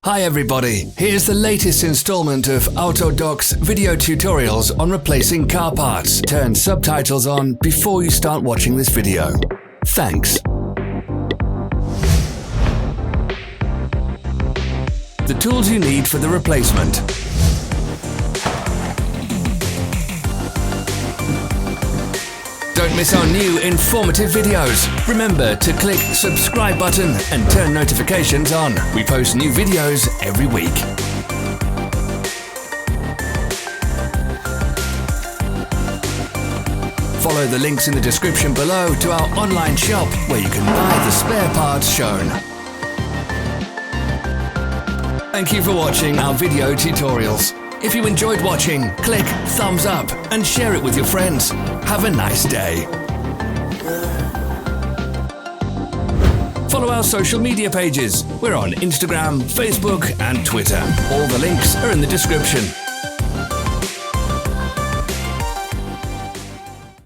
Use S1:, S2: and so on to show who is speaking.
S1: Hi everybody, here's the latest installment of Autodoc's video tutorials on replacing car parts. Turn subtitles on before you start watching this video. Thanks. The tools you need for the replacement. Don't miss our new informative videos. Remember to click subscribe button and turn notifications on. We post new videos every week. Follow the links in the description below to our online shop where you can buy the spare parts shown. Thank you for watching our video tutorials. If you enjoyed watching, click thumbs up and share it with your friends. Have a nice day. Follow our social media pages. We're on Instagram, Facebook and Twitter. All the links are in the description.